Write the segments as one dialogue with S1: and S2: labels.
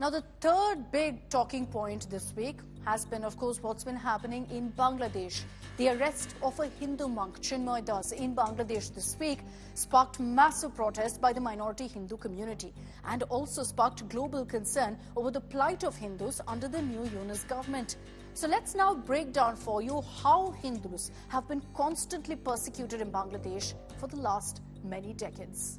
S1: Now, the third big talking point this week has been, of course, what's been happening in Bangladesh. The arrest of a Hindu monk, Chinmoy in Bangladesh this week sparked massive protests by the minority Hindu community and also sparked global concern over the plight of Hindus under the new Yunus government. So let's now break down for you how Hindus have been constantly persecuted in Bangladesh for the last many decades.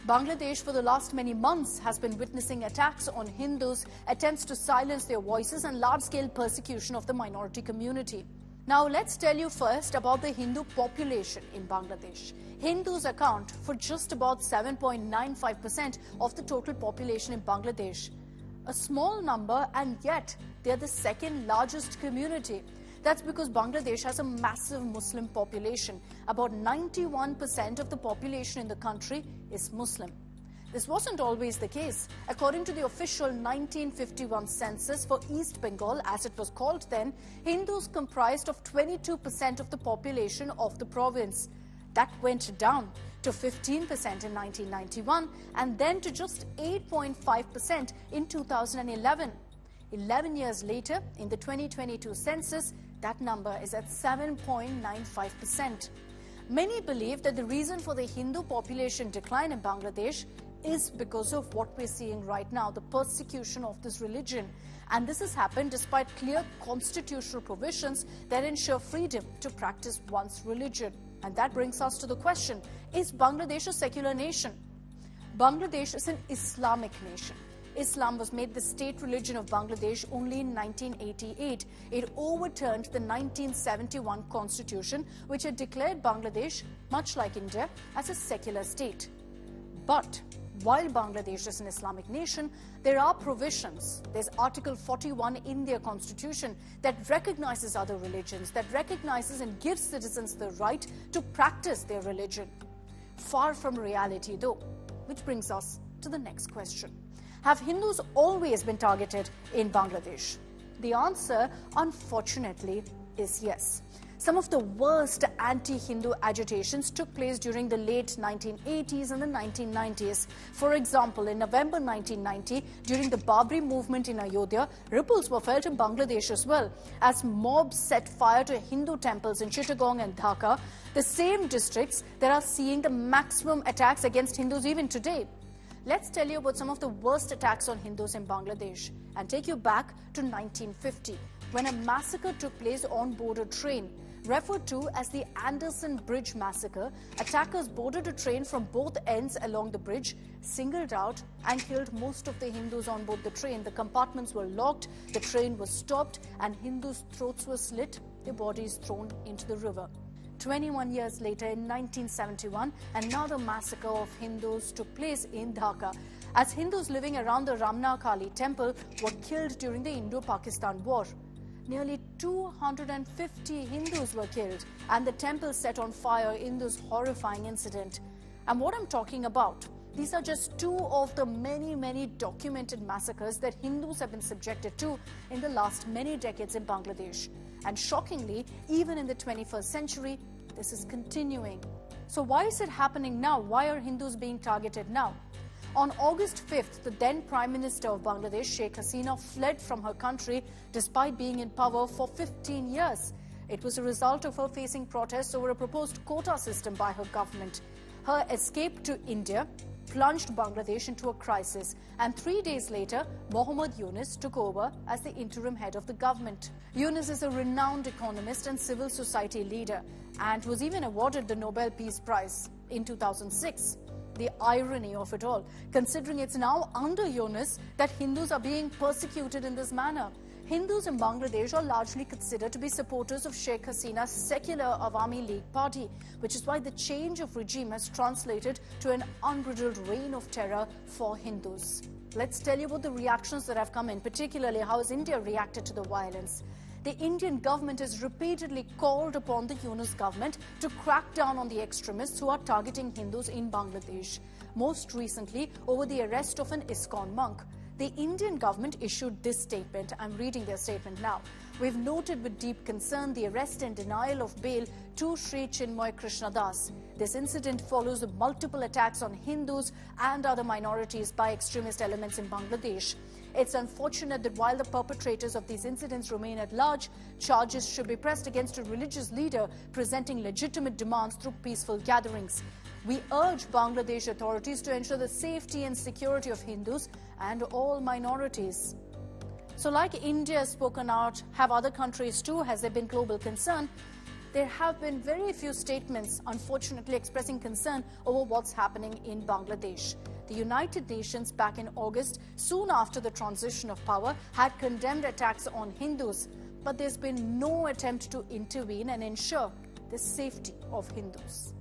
S1: Bangladesh for the last many months has been witnessing attacks on Hindus, attempts to silence their voices and large-scale persecution of the minority community. Now let's tell you first about the Hindu population in Bangladesh. Hindus account for just about 7.95% of the total population in Bangladesh. A small number, and yet they are the second largest community. That's because Bangladesh has a massive Muslim population. About 91% of the population in the country is Muslim. This wasn't always the case. According to the official 1951 census for East Bengal, as it was called then, Hindus comprised of 22% of the population of the province. That went down to 15% in 1991 and then to just 8.5% in 2011. 11 years later, in the 2022 census, that number is at 7.95%. Many believe that the reason for the Hindu population decline in Bangladesh is because of what we're seeing right now, the persecution of this religion. And this has happened despite clear constitutional provisions that ensure freedom to practice one's religion. And that brings us to the question, is Bangladesh a secular nation? Bangladesh is an Islamic nation. Islam was made the state religion of Bangladesh only in 1988. It overturned the 1971 constitution, which had declared Bangladesh, much like India, as a secular state. But while Bangladesh is an Islamic nation, there are provisions. There's Article 41 in their constitution that recognizes other religions, that recognizes and gives citizens the right to practice their religion. Far from reality, though, which brings us to the next question. Have Hindus always been targeted in Bangladesh? The answer, unfortunately, is yes. Some of the worst anti-Hindu agitations took place during the late 1980s and the 1990s. For example, in November 1990, during the Babri movement in Ayodhya, ripples were felt in Bangladesh as well, as mobs set fire to Hindu temples in Chittagong and Dhaka, the same districts that are seeing the maximum attacks against Hindus even today. Let's tell you about some of the worst attacks on Hindus in Bangladesh and take you back to 1950, when a massacre took place on board a train. Referred to as the Anderson Bridge Massacre, attackers boarded a train from both ends along the bridge, singled out and killed most of the Hindus on board the train. The compartments were locked, the train was stopped, and Hindus' throats were slit, their bodies thrown into the river. 21 years later, in 1971, another massacre of Hindus took place in Dhaka, as Hindus living around the Ramna Kali temple were killed during the Indo-Pakistan War. Nearly 250 Hindus were killed and the temple set on fire in this horrifying incident. And what I'm talking about, these are just two of the many documented massacres that Hindus have been subjected to in the last many decades in Bangladesh. And shockingly, even in the 21st century, this is continuing. So why is it happening now? Why are Hindus being targeted now? On August 5th, the then Prime Minister of Bangladesh, Sheikh Hasina, fled from her country despite being in power for 15 years. It was a result of her facing protests over a proposed quota system by her government. Her escape to India plunged Bangladesh into a crisis, and 3 days later, Mohammad Yunus took over as the interim head of the government. Yunus is a renowned economist and civil society leader and was even awarded the Nobel Peace Prize in 2006. The irony of it all, considering it's now under Yunus that Hindus are being persecuted in this manner. Hindus in Bangladesh are largely considered to be supporters of Sheikh Hasina's secular Awami League party, which is why the change of regime has translated to an unbridled reign of terror for Hindus. Let's tell you about the reactions that have come in, particularly how has India reacted to the violence. The Indian government has repeatedly called upon the Yunus government to crack down on the extremists who are targeting Hindus in Bangladesh. Most recently, over the arrest of an ISKCON monk. The Indian government issued this statement. I'm reading their statement now. we've noted with deep concern the arrest and denial of bail to Sri Chinmoy Krishnadas. This incident follows multiple attacks on Hindus and other minorities by extremist elements in Bangladesh. It's unfortunate that while the perpetrators of these incidents remain at large, charges should be pressed against a religious leader presenting legitimate demands through peaceful gatherings. We urge Bangladesh authorities to ensure the safety and security of Hindus and all minorities. So like India has spoken out, have other countries too? Has there been global concern? There have been very few statements, unfortunately, expressing concern over what's happening in Bangladesh. The United Nations back in August, soon after the transition of power, had condemned attacks on Hindus. But there's been no attempt to intervene and ensure the safety of Hindus.